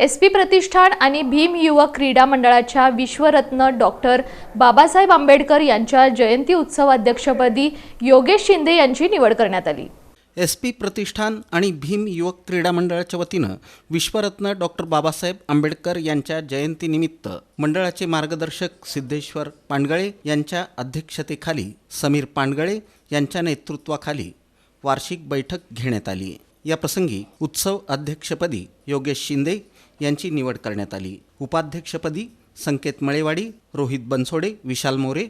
SP प्रतिष्ठान आणि भीम युवक क्रीडा मंडळाच्या विश्वरत्न डॉक्टर बाबासाहेब आंबेडकर यांच्या जयंती उत्सव अध्यक्षपदी योगेश शिंदे यांची निवड करण्यात आली। SP प्रतिष्ठान आणि भीम युवक क्रीडा मंडळाच्या वतीनं विश्वरत्न डॉक्टर बाबासाहेब आंबेडकर यांच्या जयंतीनिमित्त मंडळाचे मार्गदर्शक सिद्धेश्वर पांडगळे यांच्या अध्यक्षतेखाली समीर पांडगळे यांच्या नेतृत्वाखाली वार्षिक बैठक घेण्यात आली। या प्रसंगी उत्सव अध्यक्षपदी योगेश शिंदे यांची निवड करण्यात आली। उपाध्यक्षपदी संकेत मळेवाडी, रोहित बनसोडे, विशाल मोरे,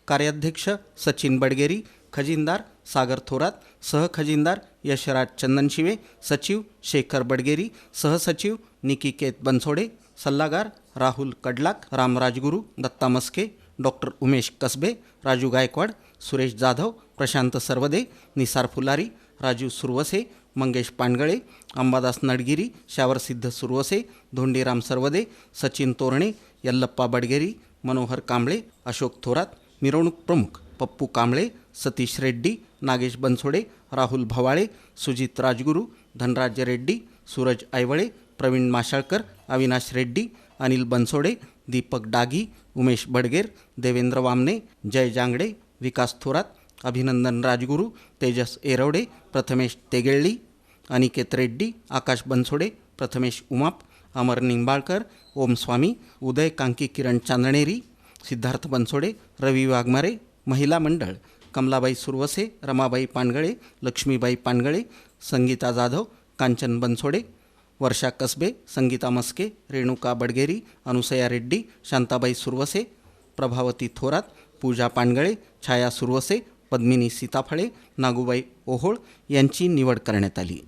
कार्याध्यक्ष सचिन बडगेरी, खजिनदार सागर थोरात, सहखजिनदार यशराज चंदनशिवे, सचिव शेखर बडगेरी, सहसचिव निकिकेत बनसोडे, सल्लागार राहुल कडलाक, राम राजगुरू, दत्ता मस्के, डॉक्टर उमेश कसबे, राजू गायकवाड, सुरेश जाधव, प्रशांत सरवदे, निसार फुलारी, राजू सुरवसे, मंगेश पांडगळे, अंबादास नडगिरी, शावरसिद्ध सुरवसे, धोंडीराम सरवदे, सचिन तोरणे, यल्लप्पा बडगेरी, मनोहर कांबळे, अशोक थोरात, मिरवणूक प्रमुख पप्पू कांबळे, सतीश रेड्डी, नागेश बनसोडे, राहुल भवाळे, सुजित राजगुरू, धनराज रेड्डी, सूरज ऐवळे, प्रवीण माशाळकर, अविनाश रेड्डी, अनिल बनसोडे, दीपक डागी, उमेश बडगेर, देवेंद्र वामने, जय जांगडे, विकास थोरात, अभिनंदन राजगुरू, तेजस एरवडे, प्रथमेश तेगेळ्ळी, अनिकेत रेड्डी, आकाश बनसोडे, प्रथमेश उमाप, अमर निंबाळकर, ओम स्वामी, उदय कांकी, किरण चांदणेरी, सिद्धार्थ बनसोडे, रवी वाघमारे, महिला मंडळ कमलाबाई सुरवसे, रमाबाई पांडगळे, लक्ष्मीबाई पांडगळे, संगीता जाधव, कांचन बनसोडे, वर्षा कसबे, संगीता मस्के, रेणुका बडगेरी, अनुसया रेड्डी, शांताबाई सुरवसे, प्रभावती थोरात, पूजा पांडगळे, छाया सुरवसे, पद्मिनी सीताफळे, नागूबाई ओहोळ यांची निवड करण्यात आली।